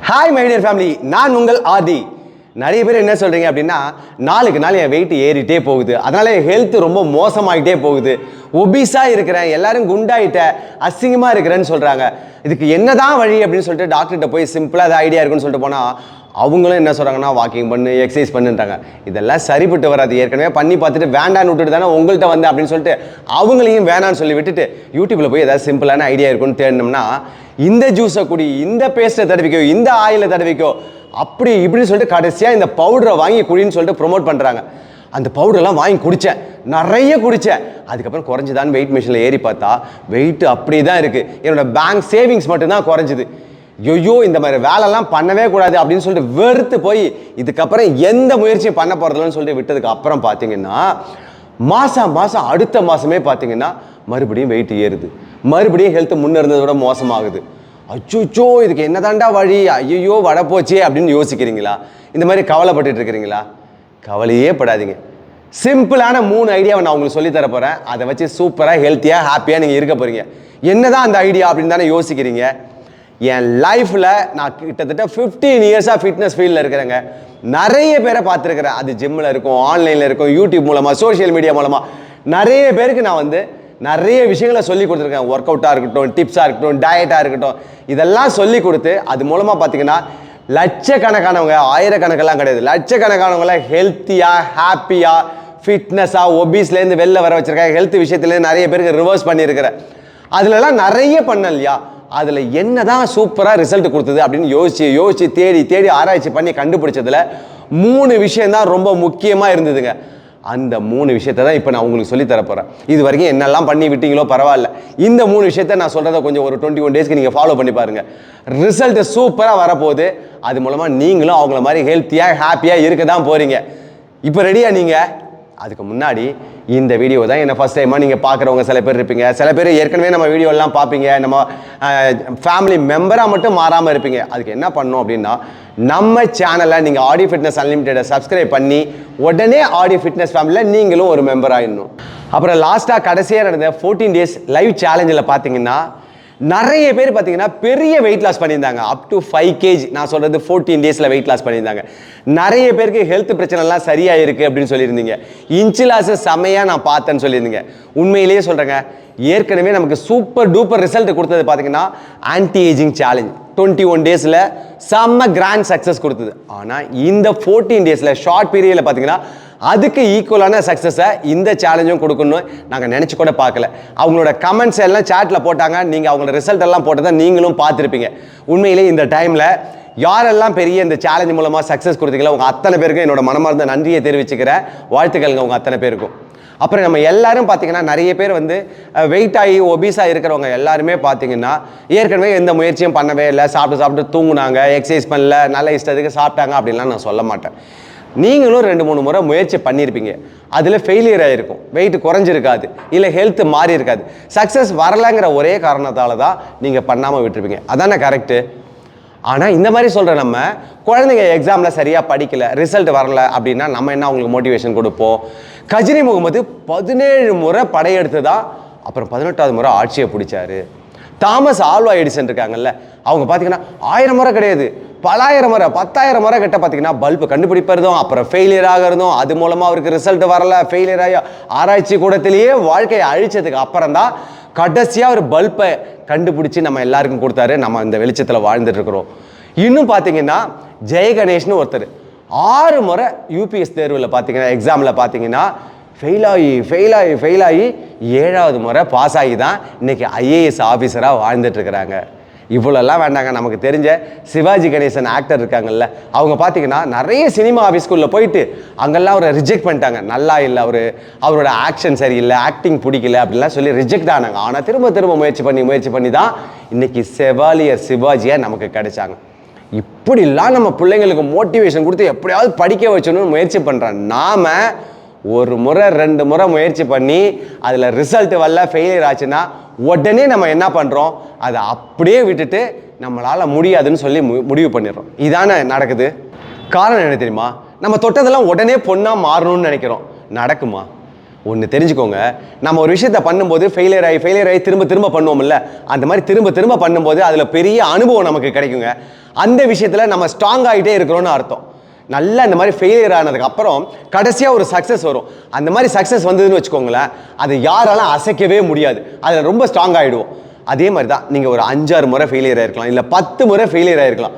Hi my dear family, நான் உங்கள் ஆதி. நிறைய பேர் என்ன சொல்கிறீங்க அப்படின்னா, நாளுக்கு நாள் என் வெயிட் ஏறிட்டே போகுது, அதனால் என் ஹெல்த் ரொம்ப மோசமாகிட்டே போகுது, ஒபிஸாக இருக்கிறேன், எல்லாரும் குண்டாயிட்டேன், அசிங்கமாக இருக்கிறேன்னு சொல்கிறாங்க. இதுக்கு என்னதான் வழி அப்படின்னு சொல்லிட்டு டாக்டர்கிட்ட போய் சிம்பிளாக அது ஐடியா இருக்குன்னு சொல்லிட்டு போனால் அவங்களும் என்ன சொல்கிறாங்கன்னா, வாக்கிங் பண்ணு, எக்ஸசைஸ் பண்ணுன்றாங்க. இதெல்லாம் சரிப்பட்டு வராது. ஏற்கனவே பண்ணி பார்த்துட்டு வேண்டான்னு விட்டுட்டு தானே உங்கள்கிட்ட வந்து அப்படின்னு சொல்லிட்டு அவங்களையும் வேணான்னு சொல்லி விட்டுட்டு யூடியூப்பில் போய் ஏதாவது சிம்பிளான ஐடியா இருக்குன்னு தேடினோம்னா, இந்த ஜூஸை குடி, இந்த பேஸ்ட்டை தடவிக்கோ, இந்த ஆயிலை தடவிக்கோ, அப்படி இப்படின்னு சொல்லிட்டு கடைசியாக இந்த பவுடரை வாங்கி குடின்னு சொல்லிட்டு ப்ரொமோட் பண்ணுறாங்க. அந்த பவுடரெல்லாம் வாங்கி குடித்தேன், நிறைய குடித்தேன். அதுக்கப்புறம் குறைஞ்சிதான் வெயிட் மிஷினில் ஏறி பார்த்தா வெயிட் அப்படி தான் இருக்குது. என்னோடய பேங்க் சேவிங்ஸ் மட்டும்தான் குறைஞ்சிது. ஐயோ, இந்த மாதிரி வேலைலாம் பண்ணவே கூடாது அப்படின்னு சொல்லிட்டு வெறுத்து போய் இதுக்கப்புறம் எந்த முயற்சியும் பண்ண போகிறதில்லன்னு சொல்லிட்டு விட்டதுக்கு அப்புறம் பார்த்தீங்கன்னா, மாதம் அடுத்த மாதமே பார்த்தீங்கன்னா மறுபடியும் வெயிட் ஏறுது, மறுபடியும் ஹெல்த் முன்ன இருந்ததை விட மோசமாகுது. அச்சோ, இதுக்கு என்னதாண்டா வழி, ஐயோ வட போச்சே அப்படின்னு யோசிக்கிறீங்களா? இந்த மாதிரி கவலைப்பட்டு இருக்கிறீங்களா? கவலையே படாதீங்க. சிம்பிளான 3 ஐடியாவை நான் உங்களுக்கு சொல்லி தர போகிறேன். அதை வச்சு சூப்பராக ஹெல்த்தியாக ஹாப்பியாக நீங்கள் இருக்க போகிறீங்க. என்னதான் அந்த ஐடியா அப்படின்னு தானே யோசிக்கிறீங்க. என் லைஃப்பில் நான் கிட்டத்தட்ட 15 இயர்ஸாக ஃபிட்னஸ் ஃபீல்டில் இருக்கிறேங்க. நிறைய பேரை பார்த்துருக்கிறேன். அது ஜிம்மில் இருக்கும், ஆன்லைனில் இருக்கும், யூடியூப் மூலமாக, சோஷியல் மீடியா மூலமாக நிறைய பேருக்கு நான் நிறைய விஷயங்களை சொல்லி கொடுத்துருக்கேன். ஒர்க் அவுட்டாக இருக்கட்டும், டிப்ஸாக இருக்கட்டும், டயட்டாக இருக்கட்டும், இதெல்லாம் சொல்லி கொடுத்து அது மூலமாக பார்த்தீங்கன்னா லட்சக்கணக்கானவங்க, ஆயிரக்கணக்கெல்லாம் கிடையாது, லட்சக்கணக்கானவங்கள ஹெல்த்தியாக, ஹாப்பியாக, ஃபிட்னஸாக, ஒபீஸ்லேருந்து வெளில வர வச்சுருக்கேன். ஹெல்த் விஷயத்துலேருந்து நிறைய பேருக்கு ரிவர்ஸ் பண்ணியிருக்கிறேன். அதுலலாம் நிறைய பண்ணலையா, அதில் என்ன தான் சூப்பராக ரிசல்ட் கொடுத்தது அப்படின்னு யோசிச்சு தேடி ஆராய்ச்சி பண்ணி கண்டுபிடிச்சதில் 3 விஷயந்தான் ரொம்ப முக்கியமாக இருந்ததுங்க. அந்த 3 விஷயத்தை தான் இப்போ நான் உங்களுக்கு சொல்லி தரப்போகிறேன். இது வரைக்கும் என்னெல்லாம் பண்ணி விட்டீங்களோ பரவாயில்ல, இந்த 3 விஷயத்த நான் சொல்கிறத கொஞ்சம் ஒரு 21 டேஸ்க்கு நீங்கள் ஃபாலோ பண்ணி பாருங்கள். ரிசல்ட் சூப்பராக வரப்போகுது. அது மூலமாக நீங்களும் அவங்கள மாதிரி ஹெல்த்தியாக, ஹாப்பியாக இருக்க தான் போகிறீங்க. இப்போ ரெடியாக நீங்கள்? அதுக்கு முன்னாடி இந்த வீடியோ தான் என்ன ஃபஸ்ட் டைமாக நீங்கள் பார்க்குறவங்க சில பேர் இருப்பீங்க. சில பேர் ஏற்கனவே நம்ம வீடியோலாம் பார்ப்பீங்க. நம்ம ஃபேமிலி மெம்பராக மட்டும் மாறாமல் இருப்பீங்க. அதுக்கு என்ன பண்ணணும் அப்படின்னா, நம்ம சேனலை நீங்கள் ஆடி ஃபிட்னஸ் அன்லிமிட்டடை சப்ஸ்கிரைப் பண்ணி உடனே ஆடி ஃபிட்னஸ் ஃபேமிலியில் நீங்களும் ஒரு மெம்பர் ஆகிடணும். அப்புறம் லாஸ்ட்டாக கடைசியாக நடந்த 14 டேஸ் லைவ் சேலஞ்சில் பார்த்தீங்கன்னா நிறைய பேர் பார்த்தீங்கன்னா பெரிய வெயிட் லாஸ் பண்ணியிருந்தாங்க. Up to 5 kg. நான் சொல்கிறது 14 டேஸில் வெயிட் லாஸ் பண்ணியிருந்தாங்க. நிறைய பேருக்கு ஹெல்த் பிரச்சனைலாம் சரியாக இருக்குது அப்படின்னு சொல்லியிருந்தீங்க. இன்ச்சு லாஸ் செமையாக நான் பார்த்தேன்னு சொல்லியிருந்தீங்க. உண்மையிலேயே சொல்கிறேங்க, ஏற்கனவே நமக்கு சூப்பர் டூப்பர் ரிசல்ட் கொடுத்தது பார்த்தீங்கன்னா ஆன்டி ஏஜிங் சேலஞ்ச் 21 டேஸில் செம்ம கிராண்ட் சக்ஸஸ் கொடுத்தது. ஆனால் இந்த 14 டேஸில் ஷார்ட் பீரியடில் பார்த்தீங்கன்னா அதுக்கு ஈக்குவலான சக்ஸஸை இந்த சேலஞ்சும் கொடுக்கணும்னு நாங்கள் நினச்சி கூட பார்க்கல. அவங்களோட கமெண்ட்ஸ் எல்லாம் சேட்டில் போட்டாங்க. நீங்கள் அவங்களோட ரிசல்ட் எல்லாம் போட்டதை நீங்களும் பார்த்துருப்பீங்க. உண்மையிலே இந்த டைமில் யாரெல்லாம் பெரிய இந்த சேலஞ்ச் மூலமாக சக்ஸஸ் கொடுத்தீங்களோ உங்கள் அத்தனை பேருக்கும் என்னோட மனமார்ந்த நன்றியை தெரிவிச்சுக்கிறேன். வாழ்த்துக்கள்ங்க உங்கள் அத்தனை பேருக்கும். அப்புறம் நம்ம எல்லாரும் பார்த்தீங்கன்னா நிறைய பேர் வெயிட் ஆகி ஒபீஸாக இருக்கிறவங்க எல்லாருமே பார்த்தீங்கன்னா ஏற்கனவே எந்த முயற்சியும் பண்ணவே இல்லை, சாப்பிட்டு தூங்குனாங்க, எக்ஸசைஸ் பண்ணல, நல்ல இஷ்டத்துக்கு சாப்பிட்டாங்க அப்படின்லாம் நான் சொல்ல மாட்டேன். நீங்களும் 2-3 முறை முயற்சி பண்ணியிருப்பீங்க. அதில் ஃபெயிலியர் ஆகிருக்கும், வெயிட் குறைஞ்சிருக்காது, இல்லை ஹெல்த் மாறி இருக்காது. சக்ஸஸ் வரலைங்கிற ஒரே காரணத்தால் தான் நீங்கள் பண்ணாமல் விட்டுருப்பீங்க. அதானே கரெக்டு? ஆனால் இந்த மாதிரி சொல்கிற நம்ம குழந்தைங்க எக்ஸாமில் சரியாக படிக்கலை, ரிசல்ட் வரல அப்படின்னா நம்ம என்ன அவங்களுக்கு மோட்டிவேஷன் கொடுப்போம்? கஜினி முகமது 17 முறை படையெடுத்து தான் அப்புறம் 18வது முறை ஆட்சியை பிடிச்சாரு. தாமஸ் ஆல்வா எடிசன் இருக்காங்கல்ல, அவங்க பார்த்தீங்கன்னா 1000 முறை கிடையாது, பலாயிரம் முறை, 10,000 முறை கிட்ட பார்த்தீங்கன்னா பல்பு கண்டுபிடிப்பதும் அப்புறம் ஃபெயிலியர் ஆகிறதும், அது மூலமாக அவருக்கு ரிசல்ட் வரல, ஃபெயிலியர் ஆகி ஆராய்ச்சி கூடத்திலேயே வாழ்க்கையை அழிச்சதுக்கு அப்புறம் தான் கடைசியாக ஒரு பல்பை கண்டுபிடிச்சி நம்ம எல்லாருக்கும் கொடுத்தாரு. நம்ம இந்த வெளிச்சத்தில் வாழ்ந்துட்டு இருக்கிறோம். இன்னும் பார்த்தீங்கன்னா ஜெயகணேஷ்னு ஒருத்தர் 6 முறை யூபிஎஸ் தேர்வில் பார்த்தீங்கன்னா எக்ஸாமில் பார்த்தீங்கன்னா ஃபெயில் ஆகி 7வது முறை பாஸ் ஆகி தான் இன்றைக்கி ஐஏஎஸ் ஆஃபீஸராக வாழ்ந்துட்டு இருக்கிறாங்க. இவ்வளோலாம் வேண்டாங்க. நமக்கு தெரிஞ்ச சிவாஜி கணேசன் ஆக்டர் இருக்காங்கல்ல, அவங்க பார்த்தீங்கன்னா நிறைய சினிமா ஆஃபீஸ்குள்ளே போயிட்டு அங்கெல்லாம் அவரை ரிஜெக்ட் பண்ணிட்டாங்க. நல்லா இல்லை, அவரோட ஆக்ஷன் சரியில்லை, ஆக்டிங் பிடிக்கல அப்படிலாம் சொல்லி ரிஜெக்ட் ஆனாங்க. ஆனால் திரும்ப முயற்சி பண்ணி தான் இன்றைக்கி செவாலியர் சிவாஜியாக நமக்கு கிடைச்சாங்க. இப்படிலாம் நம்ம பிள்ளைங்களுக்கு மோட்டிவேஷன் கொடுத்து எப்படியாவது படிக்க வச்சணும்னு முயற்சி பண்ணுறோம். நாம் 1 முறை 2 முறை முயற்சி பண்ணி அதில் ரிசல்ட் வரல, ஃபெயிலியர் ஆச்சுன்னா உடனே நம்ம என்ன பண்ணுறோம்? அதை அப்படியே விட்டுட்டு நம்மளால் முடியாதுன்னு சொல்லி முடிவு பண்ணிடுறோம். இதானே நடக்குது. காரணம் என்ன தெரியுமா? நம்ம தொட்டதெல்லாம் உடனே பொண்ணாக மாறணும்னு நினைக்கிறோம். நடக்குமா? ஒன்று தெரிஞ்சுக்கோங்க, நம்ம ஒரு விஷயத்தை பண்ணும்போது ஃபெயிலியர் ஆகி திரும்ப திரும்ப பண்ணுவோம்ல, அந்த மாதிரி திரும்ப திரும்ப பண்ணும்போது அதில் பெரிய அனுபவம் நமக்கு கிடைக்குங்க. அந்த விஷயத்தில் நம்ம ஸ்ட்ராங் ஆகிட்டே இருக்கிறோன்னு அர்த்தம். நல்லா இந்த மாதிரி ஃபெயிலியர் ஆனதுக்கு அப்புறம் கடைசியாக ஒரு சக்ஸஸ் வரும். அந்த மாதிரி சக்ஸஸ் வந்ததுன்னு வச்சுக்கோங்களேன், அது யாராலும் அசைக்கவே முடியாது. அதில் ரொம்ப ஸ்ட்ராங் ஆகிடுவோம். அதே மாதிரி தான் நீங்கள் ஒரு 5-6 முறை ஃபெயிலியர் ஆகிருக்கலாம், இல்லை 10 முறை ஃபெயிலியர் ஆகிருக்கலாம்.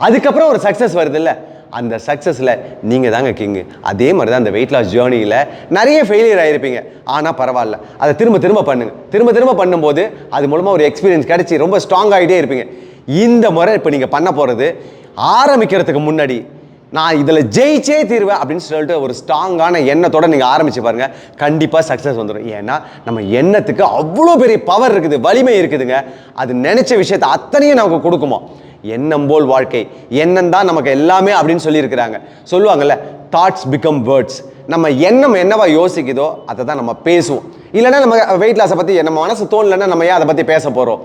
அதுக்கப்புறம் ஒரு சக்ஸஸ் வருது இல்லை, அந்த சக்ஸஸில் நீங்கள் தாங்க கிங்கு. அதே மாதிரி தான் அந்த வெயிட் லாஸ் ஜேர்னியில் நிறைய ஃபெயிலியர் ஆகிருப்பீங்க. ஆனால் பரவாயில்ல, அதை திரும்ப திரும்ப பண்ணுங்க. திரும்ப திரும்ப பண்ணும்போது அது மூலமாக ஒரு எக்ஸ்பீரியன்ஸ் கிடச்சி ரொம்ப ஸ்ட்ராங் ஆகிட்டே இருப்பீங்க. இந்த முறை இப்போ நீங்கள் பண்ண போகிறது, ஆரம்பிக்கிறதுக்கு முன்னாடி நான் இதில் ஜெயிச்சே தீர்வேன் அப்படின்னு சொல்லிட்டு ஒரு ஸ்ட்ராங்கான எண்ணத்தோடு நீங்கள் ஆரம்பிச்சு பாருங்கள், கண்டிப்பாக சக்ஸஸ் வந்துடும். ஏன்னா நம்ம எண்ணத்துக்கு அவ்வளோ பெரிய பவர் இருக்குது, வலிமை இருக்குதுங்க. அது நினச்ச விஷயத்தை அத்தனையும் நமக்கு கொடுக்குமா. எண்ணம் போல் வாழ்க்கை, எண்ணம் தான் நமக்கு எல்லாமே அப்படின்னு சொல்லியிருக்கிறாங்க. சொல்லுவாங்கல்ல, தாட்ஸ் பிகம் வேர்ட்ஸ். நம்ம எண்ணம் என்னவா யோசிக்குதோ அதை தான் நம்ம பேசுவோம். இல்லைன்னா நம்ம வெயிட் லாஸை பற்றி நம்ம மனசு தோணலைன்னா நம்ம ஏன் அதை பற்றி பேச போகிறோம்.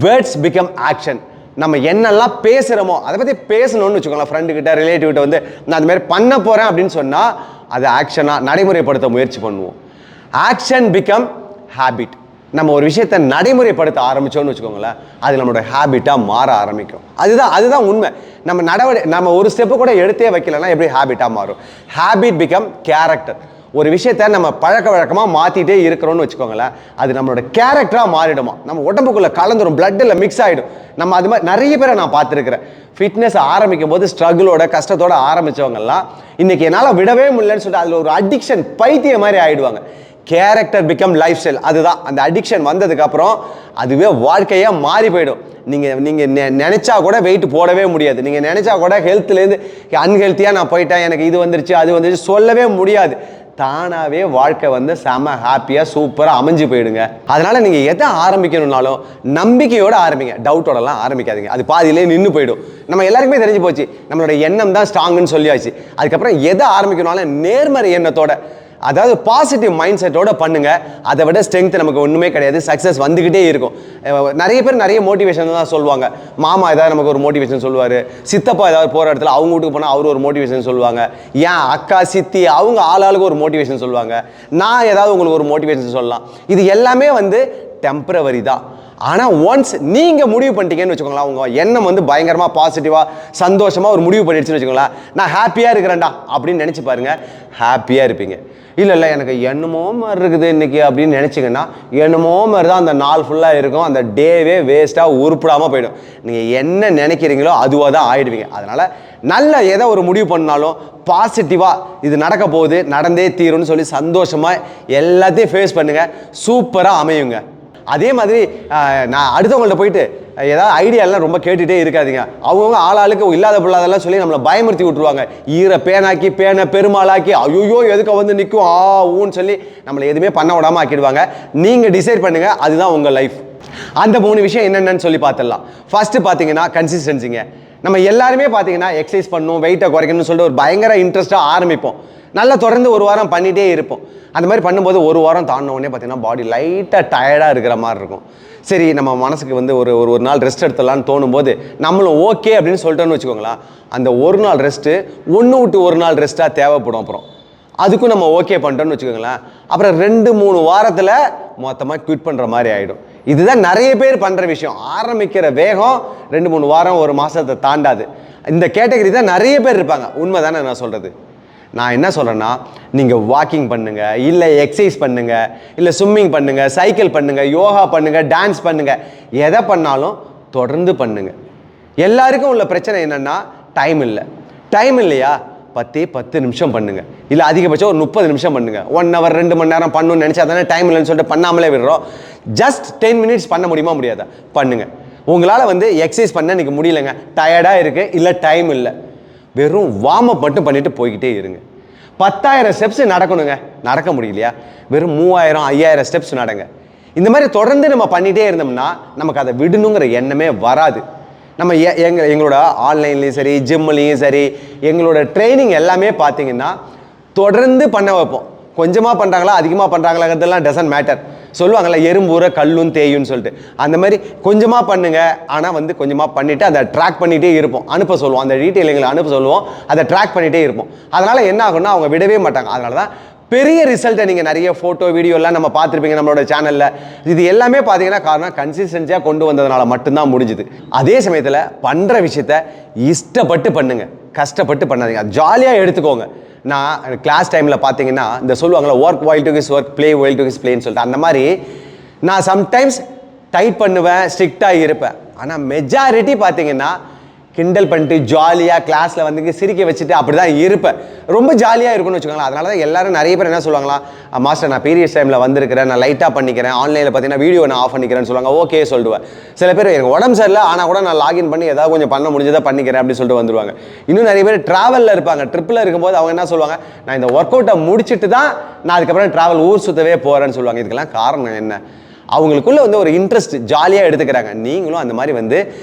Words become action. நம்ம என்னெல்லாம் பேசுகிறோமோ அதை பற்றி பேசணும்னு வச்சுக்கோங்களேன். ஃப்ரெண்டுக்கிட்ட, ரிலேட்டிவ்கிட்ட வந்து நான் அது மாதிரி பண்ண போகிறேன் அப்படின்னு சொன்னால் அதை ஆக்ஷனாக நடைமுறைப்படுத்த முயற்சி பண்ணுவோம். Action become habit. நம்ம ஒரு விஷயத்தை நடைமுறைப்படுத்த ஆரம்பித்தோன்னு வச்சுக்கோங்களேன், அது நம்மளோட ஹேபிட்டாக மாற ஆரம்பிக்கும். அதுதான் உண்மை. நம்ம ஒரு ஸ்டெப்பு கூட எடுத்தே வைக்கலன்னா எப்படி ஹேபிட்டாக மாறும். Habit become character. ஒரு விஷயத்தை நம்ம பழக்க வழக்கமாக மாற்றிட்டே இருக்கிறோன்னு வச்சுக்கோங்களேன், அது நம்மளோட கேரக்டராக மாறிடுமா, நம்ம உடம்புக்குள்ளே கலந்துரும், பிளட்டில் மிக்ஸ் ஆகிடும். நம்ம அது மாதிரி நிறைய பேரை நான் பார்த்துருக்கிறேன். ஃபிட்னஸ் ஆரம்பிக்கும் போது ஸ்ட்ரகிளோட கஷ்டத்தோட ஆரம்பித்தவங்கலாம் இன்றைக்கி என்னால் விடவே முடியலன்னு சொல்லிட்டு அதில் ஒரு அடிக்ஷன், பைத்திய மாதிரி ஆகிடுவாங்க. Character become life style. அதுதான் அந்த அடிக்ஷன் வந்ததுக்கப்புறம் அதுவே வாழ்க்கையாக மாறி போயிடும். நீங்கள் நினச்சா கூட வெயிட் போடவே முடியாது. நீங்கள் நினச்சா கூட ஹெல்த்லேருந்து அன்ஹெல்த்தியாக நான் போயிட்டேன், எனக்கு இது வந்துருச்சு அது வந்துருச்சு சொல்லவே முடியாது. தானாகவே வாழ்க்கை வந்து செம ஹாப்பியாக சூப்பராக அமைஞ்சு போயிடுங்க. அதனால் நீங்கள் எதை ஆரம்பிக்கணும்னாலும் நம்பிக்கையோடு ஆரம்பிங்க, டவுட்டோடலாம் ஆரம்பிக்காதீங்க. அது பாதியிலே நின்று போயிடும். நம்ம எல்லாருக்குமே தெரிஞ்சு போச்சு, நம்மளோட எண்ணம் தான் ஸ்ட்ராங்குன்னு சொல்லியாச்சு. அதுக்கப்புறம் எதை ஆரம்பிக்கணும்னாலும் நேர்மறை எண்ணத்தோட, அதாவது பாசிட்டிவ் மைண்ட் செட்டோட பண்ணுங்க. அதை விட ஸ்ட்ரென்த் நமக்கு ஒன்றுமே கிடையாது. சக்ஸஸ் வந்துக்கிட்டே இருக்கும். நிறைய பேர் நிறைய மோட்டிவேஷன் தான் சொல்லுவாங்க. மாமா ஏதாவது நமக்கு ஒரு மோட்டிவேஷன் சொல்லுவார், சித்தப்பா ஏதாவது போகிற இடத்துல அவங்க வீட்டுக்கு போனால் அவர் ஒரு மோட்டிவேஷன் சொல்லுவாங்க, ஏன் அக்கா சித்தி அவங்க ஆளாளுக்கு ஒரு மோட்டிவேஷன் சொல்லுவாங்க, நான் ஏதாவது உங்களுக்கு ஒரு மோட்டிவேஷன் சொல்லலாம். இது எல்லாமே வந்து டெம்பரவரி தான். ஆனால் ஒன்ஸ் நீங்கள் முடிவு பண்ணிட்டீங்கன்னு வச்சுக்கோங்களேன், உங்கள் எண்ணம் வந்து பயங்கரமாக பாசிட்டிவாக சந்தோஷமாக ஒரு முடிவு பண்ணிடுச்சுன்னு வச்சுக்கோங்களேன், நான் ஹாப்பியாக இருக்கிறேன்டா அப்படின்னு நினச்சி பாருங்கள், ஹாப்பியாக இருப்பீங்க. இல்லை எனக்கு என்னமோ மாதிரி இருக்குது இன்றைக்கி அப்படின்னு நினச்சிங்கன்னா என்னமோ மாதிரி தான் அந்த நாள் ஃபுல்லாக இருக்கும். அந்த டேவே வேஸ்ட்டாக உருப்படாமல் போயிடும். நீங்கள் என்ன நினைக்கிறீங்களோ அதுவாக தான் ஆகிடுவீங்க. அதனால் நல்ல எதை ஒரு முடிவு பண்ணாலும் பாசிட்டிவாக இது நடக்க போகுது, நடந்தே தீரும்னு சொல்லி சந்தோஷமாக எல்லாத்தையும் ஃபேஸ் பண்ணுங்கள், சூப்பராக அமையுங்க. அதே மாதிரி நான் அடுத்தவங்கள்ட்ட போயிட்டு ஏதாவது ஐடியாலாம் ரொம்ப கேட்டுகிட்டே இருக்காதிங்க. அவங்கவுங்க ஆளாளுக்கு இல்லாத பிள்ளாதெல்லாம் சொல்லி நம்மளை பயமுறுத்தி விட்ருவாங்க. பேனாக்கி பேனை பெருமாளாக்கி ஐயோ எதுக்கு வந்து நிற்கும் ஊன்னு சொல்லி நம்மளை எதுவுமே பண்ண விடாமல் ஆக்கிடுவாங்க. நீங்கள் டிசைட் பண்ணுங்கள், அதுதான் உங்கள் லைஃப். அந்த 3 விஷயம் என்னென்னு சொல்லி பார்த்துடலாம். ஃபஸ்ட்டு பார்த்தீங்கன்னா கன்சிஸ்டன்சிங்க. நம்ம எல்லாருமே பார்த்தீங்கன்னா எக்ஸசைஸ் பண்ணணும், வெயிட்டை குறைக்கணும்னு சொல்லிட்டு ஒரு பயங்கர இன்ட்ரெஸ்ட்டாக ஆரம்பிப்போம். நல்லா தொடர்ந்து ஒரு வாரம் பண்ணிகிட்டே இருப்போம். அந்த மாதிரி பண்ணும்போது ஒரு வாரம் தாண்டின உடனே பார்த்தீங்கன்னா பாடி லைட்டாக டயர்டாக இருக்கிற மாதிரி இருக்கும். சரி, நம்ம மனசுக்கு வந்து ஒரு நாள் ரெஸ்ட் எடுத்துடலான்னு தோணும்போது நம்மளும் ஓகே அப்படின்னு சொல்லிட்டோன்னு வச்சுக்கோங்களேன், அந்த ஒரு நாள் ரெஸ்ட்டு ஒன்று விட்டு ஒரு நாள் ரெஸ்ட்டாக தேவைப்படும். அப்புறம் அதுக்கும் நம்ம ஓகே பண்ணிட்டோன்னு வச்சுக்கோங்களேன், அப்புறம் 2-3 வாரத்தில் மொத்தமாக குவிட் பண்ணுற மாதிரி ஆகிடும். இதுதான் நிறைய பேர் பண்ணுற விஷயம். ஆரம்பிக்கிற வேகம் 2-3 வாரம் 1 மாதத்தை தாண்டாது. இந்த கேட்டகரி தான் நிறைய பேர் இருப்பாங்க. உண்மை தானே நான் சொல்கிறது. நான் என்ன சொல்கிறேன்னா, நீங்கள் வாக்கிங் பண்ணுங்கள், இல்லை எக்ஸசைஸ் பண்ணுங்கள், இல்லை ஸ்விம்மிங் பண்ணுங்கள், சைக்கிள் பண்ணுங்கள், யோகா பண்ணுங்கள், டான்ஸ் பண்ணுங்கள், எதை பண்ணாலும் தொடர்ந்து பண்ணுங்கள். எல்லாருக்கும் உள்ள பிரச்சனை என்னென்னா டைம் இல்லை. டைம் இல்லையா, 10 நிமிஷம் பண்ணுங்கள், இல்லை அதிகபட்சம் ஒரு 30 நிமிஷம் பண்ணுங்கள். 1 hour 2 மணி நேரம் பண்ணணும்னு நினச்சா தானே டைம் இல்லைன்னு சொல்லிட்டு பண்ணாமலே விடுறோம். ஜஸ்ட் 10 minutes பண்ண முடியுமா முடியாதா, பண்ணுங்கள். உங்களால் வந்து எக்ஸசைஸ் பண்ண இன்றைக்கி முடியலைங்க, டயர்டாக இருக்குது, இல்லை டைம் இல்லை, வெறும் வார்ம் அப் மட்டும் பண்ணிட்டு போய்கிட்டே இருங்க. 10,000 ஸ்டெப்ஸ் நடக்கணுங்க, நடக்க முடியலையா, வெறும் 3,000 5,000 ஸ்டெப்ஸ் நடங்க. இந்த மாதிரி தொடர்ந்து நம்ம பண்ணிகிட்டே இருந்தோம்னா நமக்கு அதை விடணுங்கிற எண்ணமே வராது. நம்ம எங்களோட ஆன்லைன்லேயும் சரி, ஜிம்லேயும் சரி, எங்களோட ட்ரைனிங் எல்லாமே பார்த்தீங்கன்னா தொடர்ந்து பண்ண வைப்போம். கொஞ்சமாக பண்ணுறாங்களா அதிகமாக பண்ணுறாங்களாங்கிறதெல்லாம் டசன்ட் மேட்டர். சொல்லுவாங்கள்ல, எறும்பூர கல்லும் தேயுன்னு சொல்லிட்டு, அந்த மாதிரி கொஞ்சமாக பண்ணுங்கள். ஆனால் வந்து கொஞ்சமாக பண்ணிவிட்டு அதை ட்ராக் பண்ணிகிட்டே இருப்போம், அனுப்ப சொல்லுவோம், அந்த டீட்டெயில் எங்களை அனுப்ப சொல்லுவோம், அதை ட்ராக் பண்ணிகிட்டே இருப்போம். அதனால் என்ன ஆகும்னா அவங்க விடவே மாட்டாங்க. அதனால தான் பெரிய ரிசல்ட்டை நீங்கள் நிறைய ஃபோட்டோ வீடியோலாம் நம்ம பார்த்துருப்பீங்க நம்மளோட சேனலில். இது எல்லாமே பார்த்தீங்கன்னா காரணம் கன்சிஸ்டன்சியாக கொண்டு வந்ததுனால மட்டும்தான் முடிஞ்சுது. அதே சமயத்தில் பண்ணுற விஷயத்த இஷ்டப்பட்டு பண்ணுங்க, கஷ்டப்பட்டு பண்ணாதீங்க, ஜாலியாக எடுத்துக்கோங்க. நான் கிளாஸ் டைமில் பார்த்தீங்கன்னா இந்த சொல்லுவாங்களா work while do his work, play while do his ப்ளேன்னு சொல்லிட்டு, அந்த மாதிரி நான் சம்டைம்ஸ் டைட் பண்ணுவேன், ஸ்ட்ரிக்டாக இருப்பேன். ஆனால் மெஜாரிட்டி பார்த்தீங்கன்னா கிண்டல் பண்ணிட்டு ஜாலியாக கிளாஸில் வந்து சிரிக்க வச்சுட்டு அப்படி தான் இருப்பேன். ரொம்ப ஜாலியாக இருக்கும்னு வச்சுக்கோங்களேன். அதனால தான் எல்லாரும் நிறைய பேர் என்ன சொல்லுவாங்களா, மாஸ்டர் நான் பீரியட்ஸ் டைமில் வந்திருக்கிறேன், நான் லைட்டாக பண்ணிக்கிறேன், ஆன்லைனில் பார்த்தீங்கன்னா வீடியோ நான் ஆஃப் பண்ணிக்கிறேன்னு சொல்லுவாங்க. ஓகே சொல்லிடுவேன். சில பேர் எனக்கு உடம்பு சரியில்லை ஆனால் கூட நான் லாகின் பண்ணி ஏதாவது கொஞ்சம் பண்ண முடிஞ்சதை பண்ணிக்கிறேன் அப்படின்னு சொல்லிட்டு வந்துடுவாங்க. இன்னும் நிறைய பேர் ட்ராவலில் இருப்பாங்க. ட்ரிப்பில் இருக்கும்போது அவங்க என்ன சொல்லுவாங்க, நான் இந்த ஒர்க் அவுட்டை முடிச்சுட்டு தான் நான் அதுக்கப்புறம் ட்ராவல் ஊர் சுற்றவே போகிறேன்னு சொல்லுவாங்க. இதுக்கெல்லாம் காரணம் என்ன? அவங்களுக்குள்ள வந்து ஒரு இன்ட்ரெஸ்ட், ஜாலியாக எடுத்துக்கிறாங்க. நீங்களும் அந்த மாதிரி வந்து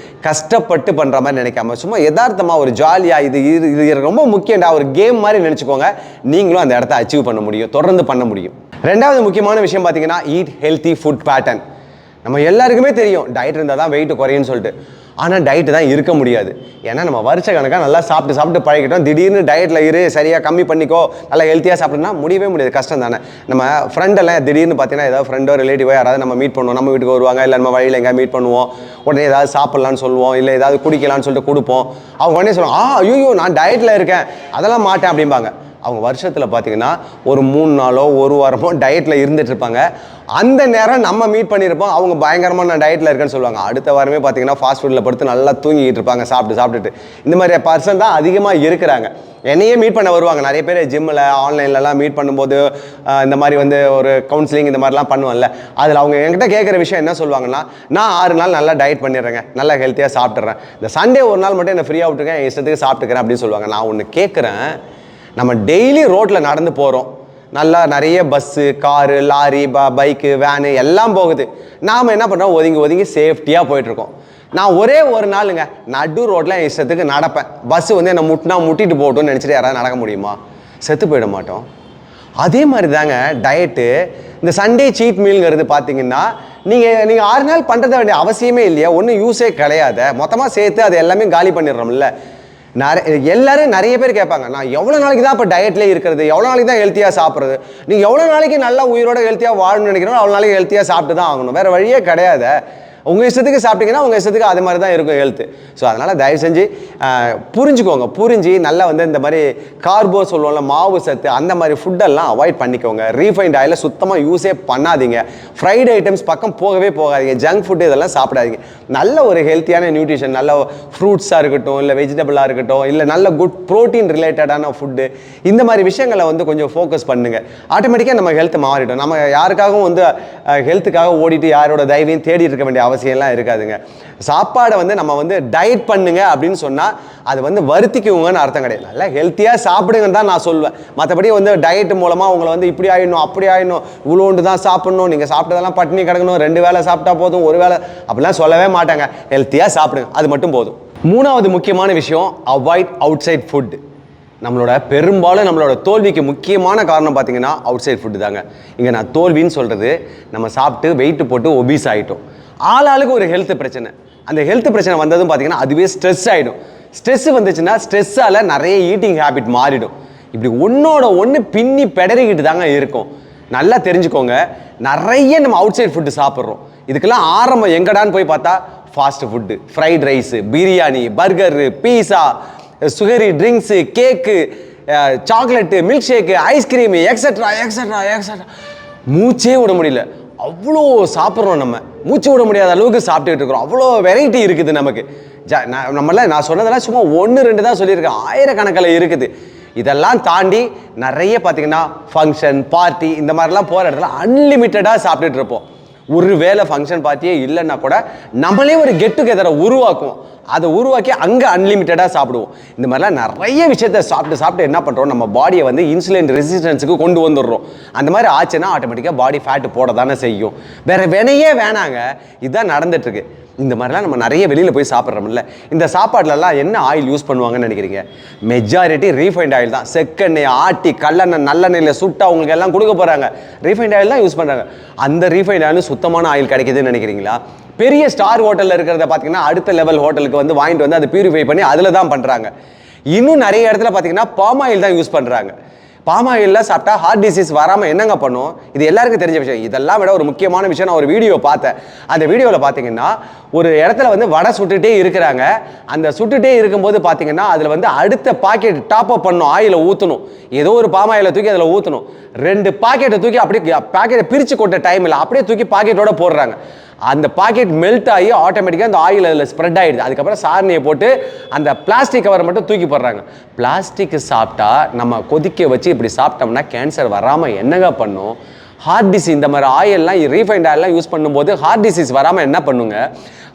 கஷ்டப்பட்டு பண்ணுற மாதிரி நினைக்காம சும்மா யதார்த்தமாக ஒரு ஜாலியாக இது ரொம்ப முக்கியம்டா, ஒரு கேம் மாதிரி நினச்சிக்கோங்க. நீங்களும் அந்த இடத்த அச்சீவ் பண்ண முடியும், தொடர்ந்து பண்ண முடியும். ரெண்டாவது முக்கியமான விஷயம் பார்த்தீங்கன்னா ஈட் ஹெல்த்தி ஃபுட் பேட்டர்ன். நம்ம எல்லாருக்குமே தெரியும் டயட் இருந்தால் தான் வெயிட் குறையுன்னு சொல்லிட்டு. ஆனால் டயட்டு தான் இருக்க முடியாது. ஏன்னா நம்ம வருஷ கணக்காக நல்லா சாப்பிட்டு பழகிட்டோம். திடீர்னு டயட்டில் சரியாக கம்மி பண்ணிக்கோ, நல்லா ஹெல்த்தியாக சாப்பிட்னா முடியவே முடியாது, கஷ்டம் தானே. நம்ம ஃப்ரெண்டெல்லாம் திடீர்னு பார்த்தீங்கன்னா ஏதாவது ஃப்ரெண்டோ ரிலேட்டிவோ யாராவது நம்ம மீட் பண்ணுவோம், நம்ம வீட்டுக்கு வருவாங்க, இல்லை நம்ம வழியில் எங்கேயா மீட் பண்ணுவோம், உடனே ஏதாவது சாப்பிட்லான்னு சொல்லுவோம், இல்லை ஏதாவது குடிக்கலான்னு சொல்லிட்டு கொடுப்போம். அவங்க உடனே சொல்லுவாங்க, ஐயோ நான் டயட்டில் இருக்கேன், அதெல்லாம் மாட்டேன் அப்படிம்பாங்க. அவங்க வருஷத்தில் பார்த்தீங்கன்னா ஒரு 3 நாளோ 1 வாரமோ டயட்டில் இருந்துட்டு இருப்பாங்க. அந்த நேரம் நம்ம மீட் பண்ணியிருப்போம், அவங்க பயங்கரமாக நான் டயட்டில் இருக்கேன்னு சொல்லுவாங்க. அடுத்த வாரமே பார்த்தீங்கன்னா ஃபாஸ்ட் ஃபுட்டில் படுத்து நல்லா தூங்கிட்டு இருப்பாங்க சாப்பிட்டுட்டு. இந்த மாதிரி பர்சன் தான் அதிகமாக இருக்கிறாங்க. என்னையே மீட் பண்ண வருவாங்க நிறைய பேர். ஜிம்மில் ஆன்லைன்லலாம் மீட் பண்ணும்போது இந்த மாதிரி வந்து ஒரு கவுன்சிலிங் இந்த மாதிரிலாம் பண்ணுவேன்ல, அதில் அவங்க என்கிட்ட கேட்குற விஷயம் என்ன சொல்லுவாங்கன்னா, நான் 6 நாள் நல்லா டயட் பண்ணிடுறேங்க, நல்லா ஹெல்த்தியாக சாப்பிட்றேன், இந்த சண்டே ஒரு நாள் மட்டும் என்ன ஃப்ரீயாக விட்டுருக்கேன், இஷ்டத்துக்கு சாப்பிட்டுக்கிறேன் அப்படின்னு சொல்லுவாங்க. நான் ஒன்று கேட்குறேன், நம்ம டெய்லி ரோட்டில் நடந்து போகிறோம், நல்லா நிறைய bus, car, lorry, bike, van எல்லாம் போகுது. நாம் என்ன பண்ணுறோம், ஒதுங்கி சேஃப்டியாக போயிட்டுருக்கோம். நான் ஒரே ஒரு நாளுங்க நடு ரோட்டில் என் இஷ்டத்துக்கு நடப்பேன். பஸ்ஸு வந்து என்னை முட்டிட்டு போட்டோன்னு நினச்சிட்டு யாராவது நடக்க முடியுமா? செத்து போயிட மாட்டோம். அதே மாதிரி தாங்க டயட்டு. இந்த சண்டே சீட் மீல்ங்கிறது பார்த்தீங்கன்னா நீங்கள் 6 நாள் பண்ணுறத வேண்டிய அவசியமே இல்லையா, ஒன்றும் யூஸே கிடையாது. மொத்தமாக சேர்த்து அது எல்லாமே காலி பண்ணிடுறோம்ல. எல்லாரும் நிறைய பேர் கேட்பாங்க, நான் எவ்வளோ நாளைக்கு தான் இப்போ டயட்லேயே இருக்கிறது, எவ்வளோ நாளைக்கு தான் ஹெல்த்தியாக சாப்பிட்றது? நீங்கள் எவ்வளோ நாளைக்கு நல்லா உயிரோட ஹெல்த்தியாக வாழணும்னு நினைக்கிறோம், அவ்வளோ நாளைக்கு ஹெல்த்தியாக சாப்பிட்டு தான் ஆகணும், வேறு வழியே கிடையாது. உங்கள் இஷ்டத்துக்கு சாப்பிட்டீங்கன்னா உங்கள் இஷ்டத்துக்கு அது மாதிரி தான் இருக்கும் ஹெல்த்து. ஸோ அதனால் தயவு செஞ்சு புரிஞ்சுக்கோங்க, புரிஞ்சு நல்லா வந்து இந்த மாதிரி கார்போ சொல்லுவோம்ல, மாவு சத்து, அந்த மாதிரி ஃபுட்டெல்லாம் அவாய்ட் பண்ணிக்கோங்க. ரீஃபைண்ட் ஆயிலை சுத்தமாக யூஸே பண்ணாதீங்க. ஃப்ரைட் ஐட்டம்ஸ் பக்கம் போகவே போகாதீங்க. ஜங்க் ஃபுட்டு இதெல்லாம் சாப்பிடாதீங்க. நல்ல ஒரு ஹெல்த்தியான நியூட்ரிஷன், நல்ல ஃப்ரூட்ஸாக இருக்கட்டும், இல்லை வெஜிடபிளாக இருக்கட்டும், இல்லை நல்ல குட் ப்ரோட்டீன் ரிலேட்டடான ஃபுட்டு, இந்த மாதிரி விஷயங்களை வந்து கொஞ்சம் ஃபோக்கஸ் பண்ணுங்கள். ஆட்டோமேட்டிக்காக நம்ம ஹெல்த் மாறிடும். நம்ம யாருக்காகவும் வந்து ஹெல்த்துக்காக ஓடிட்டு யாரோட தயவையும் தேடி இருக்க வேண்டிய அவசியம்லாம் இருக்காதுங்க. சாப்பாடை வந்து நம்ம வந்து டயட் பண்ணுங்க அப்படின்னு சொன்னால் அது வந்து வருத்திக்குவங்கன்னு அர்த்தம் கிடையாது. நல்லா ஹெல்த்தியாக சாப்பிடுங்கன்னு தான் நான் சொல்லுவேன். மற்றபடி வந்து டயட் மூலமாக உங்களை வந்து இப்படி ஆயிடணும் அப்படி ஆயிடணும், இவ்வளோண்டு தான் சாப்பிடணும், நீங்கள் சாப்பிட்டதெல்லாம் பட்டினி கிடக்கணும், 2 வேளை சாப்பிட்டா போதும், 1 வேளை அப்படிலாம் சொல்லவே மாட்டாங்க. ஹெல்த்தியாக சாப்பிடுங்க, அது மட்டும் போதும். 3வது முக்கியமான விஷயம், அவாய்ட் அவுட் சைட் ஃபுட். பெரும்பாலும் நம்மளோட தோல்விக்கு முக்கியமான காரணம் பார்த்தீங்கன்னா அவுட் சைட் ஃபுட்டு தாங்க. இங்கே நான் தோல்வின்னு சொல்கிறது, நம்ம சாப்பிட்டு வெயிட் போட்டு ஒபீஸ் ஆகிட்டோம். ஆளாளுக்கு ஒரு ஹெல்த் பிரச்சனை. அந்த ஹெல்த் பிரச்சனை வந்ததும் பார்த்தீங்கன்னா அதுவே ஸ்ட்ரெஸ் ஆகிடும். ஸ்ட்ரெஸ் வந்துச்சுன்னா ஸ்ட்ரெஸ்ஸால் நிறைய ஈட்டிங் ஹேபிட் மாறிடும். இப்படி ஒன்றோட ஒன்று பின்னி பெடறிக்கிட்டு தாங்க இருக்கும். நல்லா தெரிஞ்சுக்கோங்க, நிறைய நம்ம அவுட் சைட் ஃபுட்டு சாப்பிட்றோம். இதுக்கெல்லாம் ஆரம்பம் எங்கடான்னு போய் பார்த்தா fast food, fried rice, biryani, burger, pizza, sugary drinks, cake, chocolate, milkshake, ice cream, extra extra extra. மூச்சே விட முடியல, அவ்வளோ சாப்பிட்றோம். நம்ம மூச்சு விட முடியாத அளவுக்கு சாப்பிட்டுட்டு இருக்கிறோம். அவ்வளோ வெரைட்டி இருக்குது நமக்கு. நான் சொன்னதெல்லாம் சும்மா 1-2 தான் சொல்லியிருக்கேன், ஆயிரக்கணக்கில் இருக்குது. இதெல்லாம் தாண்டி நிறைய பார்த்தீங்கன்னா ஃபங்க்ஷன், பார்ட்டி, இந்த மாதிரிலாம் போகிற இடத்துல அன்லிமிட்டடாக சாப்பிட்டுட்டு இருப்போம். ஒரு வேளை ஃபங்க்ஷன் பார்ட்டியே இல்லைன்னா கூட நம்மளே ஒரு கெட் டுகெதரை உருவாக்குவோம். அதை உருவாக்கி அங்கே அன்லிமிட்டடாக சாப்பிடுவோம். இந்த மாதிரிலாம் நிறைய விஷயத்த சாப்பிட்டு என்ன பண்ணுறோம், நம்ம பாடியை வந்து இன்சுலின் ரெசிஸ்டன்ஸுக்கு கொண்டு வந்துடுறோம். அந்த மாதிரி ஆச்சுன்னா ஆட்டோமேட்டிக்காக பாடி ஃபேட்டு போட தானே செய்யும். வேறு வினையே வேணாங்க, இதுதான் நடந்துட்டுருக்கு. இந்த மாதிரிலாம் நம்ம நிறைய வெளியில் போய் சாப்பிட்றோம்ல. இந்த சாப்பாடுலலாம் என்ன ஆயில் யூஸ் பண்ணுவாங்கன்னு நினைக்கிறீங்க? மெஜாரிட்டி ரீஃபைண்ட் ஆயில் தான். செக்கெண்ணெய் ஆட்டி கல்லெண்ணெய் நல்லெண்ணெயில் சுட்டா உங்களுக்கு எல்லாம் கொடுக்க போகிறாங்க. ரீஃபைண்ட் ஆயில் தான் யூஸ் பண்ணுறாங்க. அந்த ரீஃபைண்ட் ஆயில் சுத்தமான ஆயில் கிடைக்குதுன்னு நினைக்கிறீங்களா? பெரிய ஸ்டார் ஹோட்டலில் இருக்கிறத பார்த்தீங்கன்னா அடுத்த லெவல் ஹோட்டலுக்கு வந்து வாங்கிட்டு வந்து அதை பியூரிஃபை பண்ணி அதில் தான் பண்ணுறாங்க. இன்னும் நிறைய இடத்துல பார்த்தீங்கன்னா பாம் ஆயில் தான் யூஸ் பண்ணுறாங்க. பாம் ஆயிலில் சாப்பிட்டா ஹார்ட் டிசீஸ் வராமல் என்னங்க பண்ணும்? இது எல்லாருக்கும் தெரிஞ்ச விஷயம். இதெல்லாம் விட ஒரு முக்கியமான விஷயம், நான் ஒரு வீடியோ பார்த்தேன். அந்த வீடியோவில் பார்த்தீங்கன்னா ஒரு இடத்துல வந்து வடை சுட்டுட்டே இருக்கிறாங்க. அந்த சுட்டுட்டே இருக்கும்போது பார்த்தீங்கன்னா அதில் வந்து அடுத்த பாக்கெட் டாப் அப் பண்ணணும், ஆயிலை ஊற்றணும். ஏதோ ஒரு பாம் ஆயிலை தூக்கி அதில் ஊற்றணும். 2 பாக்கெட்டை தூக்கி அப்படியே பாக்கெட்டை பிரித்து கொட்ட டைம் இல்லை, அப்படியே தூக்கி பாக்கெட்டோட போடுறாங்க. அந்த பாக்கெட் மெல்ட் ஆகி ஆட்டோமேட்டிக்காக அந்த ஆயில் அதில் ஸ்ப்ரெட் ஆகிடுது. அதுக்கப்புறம் சாரணியை போட்டு அந்த பிளாஸ்டிக் கவரை மட்டும் தூக்கி போடுறாங்க. பிளாஸ்டிக் சாப்பிட்டா நம்ம கொதிக்க வச்சு இப்படி சாப்பிட்டோம்னா கேன்சர் வராமல் என்னங்க பண்ணும்? ஹார்ட் டிசீஸ் இந்த மாதிரி ஆயிலெலாம் ரீஃபைண்ட் ஆயிலெலாம் யூஸ் பண்ணும்போது ஹார்ட் டிசீஸ் வராமல் என்ன பண்ணுங்க?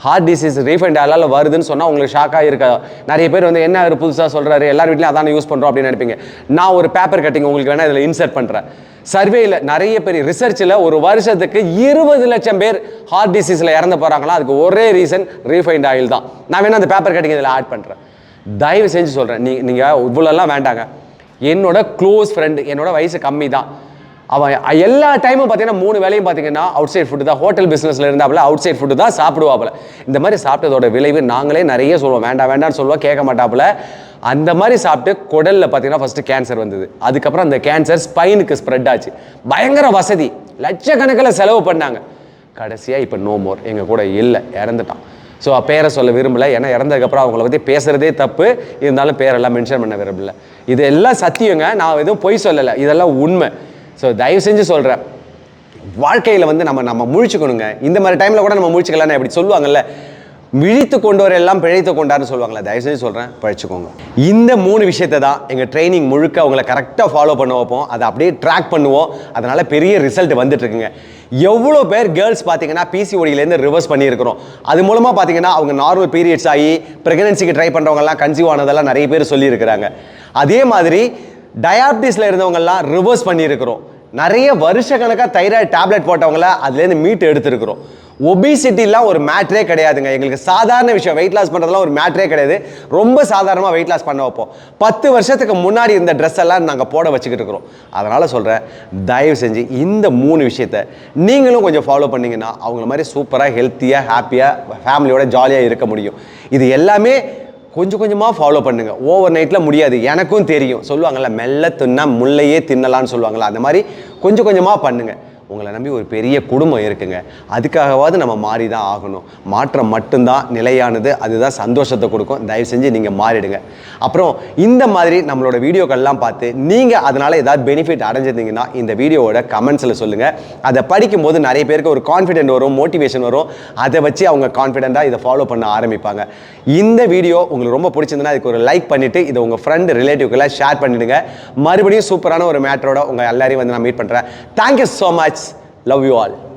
ஹார்ட் டிசீஸ் ரீஃபைண்ட் ஆயிலால் வருதுன்னு சொன்னால் உங்களுக்கு ஷாக்காக இருக்கா? நிறைய பேர் வந்து என்ன அவர் புதுசாக சொல்கிறாரு, எல்லார் வீட்லையும் அதான யூஸ் பண்ணுறோம் அப்படின்னு நினைப்பீங்க. நான் ஒரு பேப்பர் கட்டிங் உங்களுக்கு வேணால் இதில் இன்சர்ட் பண்ணுறேன். சர்வேயில் நிறைய பேர் ரிசர்ச்சில் ஒரு வருஷத்துக்கு 20 லட்சம் பேர் ஹார்ட் டிசீஸில் இறந்து போகிறாங்களா? அதுக்கு ஒரே ரீசன் ரீஃபைண்ட் ஆயில் தான். நான் வேணால் அந்த பேப்பர் கட்டிங் இதில் ஆட் பண்ணுறேன். தயவு செஞ்சு சொல்கிறேன், நீங்கள் இவ்வளோலாம் வேண்டாங்க. என்னோட க்ளோஸ் ஃப்ரெண்டு, என்னோட வயசு கம்மி தான், அவன் எல்லா டைமும் பார்த்தீங்கன்னா 3 வேலையும் பார்த்தீங்கன்னா அவுட் சைட் ஃபுட்டு தான். ஹோட்டல் பிஸ்னஸில் இருந்தாப்புல அவுட் சைட் ஃபுட்டு தான் சாப்பிடுவாப்புல. இந்த மாதிரி சாப்பிட்டதோட விளைவு நாங்களே நிறைய சொல்லுவோம், வேண்டாம் வேண்டாம்னு சொல்லுவோம், கேட்க மாட்டாப்புல. அந்த மாதிரி சாப்பிட்டு குடலில் பார்த்தீங்கன்னா ஃபஸ்ட்டு கேன்சர் வந்தது. அதுக்கப்புறம் அந்த கேன்சர் ஸ்பைனுக்கு ஸ்ப்ரெட் ஆச்சு. பயங்கர வசதி, லட்சக்கணக்கில் செலவு பண்ணாங்க. கடைசியாக இப்போ நோ மோர், எங்கள் கூட இல்லை, இறந்துட்டான். ஸோ பேரை சொல்ல விரும்பலை, ஏன்னா இறந்ததுக்கப்புறம் அவங்கள பற்றி பேசுகிறதே தப்பு. இருந்தாலும் பேரெல்லாம் மென்ஷன் பண்ண விரும்பலை. இது எல்லாம் சத்தியங்க, நான் எதுவும் பொய் சொல்லலை, இதெல்லாம் உண்மை. ஸோ தயவு செஞ்சு சொல்கிறேன், வாழ்க்கையில் வந்து நம்ம முழிச்சுக்கணுங்க. இந்த மாதிரி டைமில் கூட நம்ம முழிச்சுக்கலான்னு அப்படி சொல்லுவாங்கல்ல, விழித்து கொண்டவர் எல்லாம் பிழைத்து கொண்டார்னு சொல்லுவாங்களே, தயவு செஞ்சு சொல்கிறேன், பழிச்சுக்கோங்க. இந்த 3 விஷயத்தை தான் எங்கள் ட்ரைனிங் முழுக்க அவங்கள கரெக்டாக ஃபாலோ பண்ண வைப்போம். அதை அப்படியே ட்ராக் பண்ணுவோம். அதனால் பெரிய ரிசல்ட் வந்துட்டுருக்குங்க. எவ்வளோ பேர் கேர்ள்ஸ் பார்த்தீங்கன்னா பிசிஓடியிலேருந்து ரிவர்ஸ் பண்ணியிருக்கிறோம். அது மூலமாக பார்த்தீங்கன்னா அவங்க நார்மல் பீரியட்ஸ் ஆகி ப்ரெக்னன்சிக்கு ட்ரை பண்ணுறவங்கலாம் கன்சீவ் ஆனதெல்லாம் நிறைய பேர் சொல்லியிருக்கிறாங்க. அதே மாதிரி டயாபிட்டிஸில் இருந்தவங்கெல்லாம் ரிவர்ஸ் பண்ணியிருக்கிறோம். நிறைய வருஷ கணக்காக தைராய்டு டேப்லெட் போட்டவங்கள அதுலேருந்து மீட்டு எடுத்துருக்கிறோம். ஒபிசிட்டிலாம் ஒரு மேட்ரே கிடையாதுங்க. எங்களுக்கு சாதாரண விஷயம், வெயிட் லாஸ் பண்ணுறதுலாம் ஒரு மேட்ரே கிடையாது. ரொம்ப சாதாரணமாக வெயிட் லாஸ் பண்ண வைப்போம். 10 வருஷத்துக்கு முன்னாடி இருந்த ட்ரெஸ் எல்லாம் நாங்கள் போட வச்சுக்கிட்டு இருக்கிறோம். அதனால் சொல்கிறேன், தயவு செஞ்சு இந்த 3 விஷயத்தை நீங்களும் கொஞ்சம் ஃபாலோ பண்ணிங்கன்னா அவங்கள மாதிரி சூப்பராக ஹெல்த்தியாக ஹாப்பியாக ஃபேமிலியோட ஜாலியாக இருக்க முடியும். இது எல்லாமே கொஞ்சம் கொஞ்சமாக ஃபாலோ பண்ணுங்கள். ஓவர் நைட்டில் முடியாது, எனக்கும் தெரியும். சொல்லுவாங்கள்ல, மெல்ல தின்னா முள்ளையே தின்னலான்னு சொல்லுவாங்கள்ல, அந்த மாதிரி கொஞ்சம் கொஞ்சமாக பண்ணுங்கள். உங்களை நம்பி ஒரு பெரிய குடும்பம் இருக்குங்க. அதுக்காகவாவது நம்ம மாறி தான் ஆகணும். மாற்றம் மட்டும்தான் நிலையானது, அதுதான் சந்தோஷத்தை கொடுக்கும். தயவு செஞ்சு நீங்கள் மாறிடுங்க. அப்புறம் இந்த மாதிரி நம்மளோட வீடியோக்கள்லாம் பார்த்து நீங்கள் அதனால் ஏதாவது பெனிஃபிட் அடைஞ்சிருந்தீங்கன்னா இந்த வீடியோவோட கமெண்ட்ஸில் சொல்லுங்கள். அதை படிக்கும்போது நிறைய பேருக்கு ஒரு கான்ஃபிடென்ட் வரும், மோட்டிவேஷன் வரும். அதை வச்சு அவங்க கான்ஃபிடென்ட்டாக இதை ஃபாலோ பண்ண ஆரம்பிப்பாங்க. இந்த வீடியோ உங்களுக்கு ரொம்ப பிடிச்சிருந்ததுன்னா இதுக்கு ஒரு லைக் பண்ணிவிட்டு இதை உங்கள் ஃப்ரெண்டு ரிலேட்டிவ்க்கெல்லாம் ஷேர் பண்ணிவிடுங்க. மறுபடியும் சூப்பரான ஒரு மேட்டரோட உங்கள் எல்லாரையும் வந்து நான் மீட் பண்ணுறேன். Thank you so much. Love you all.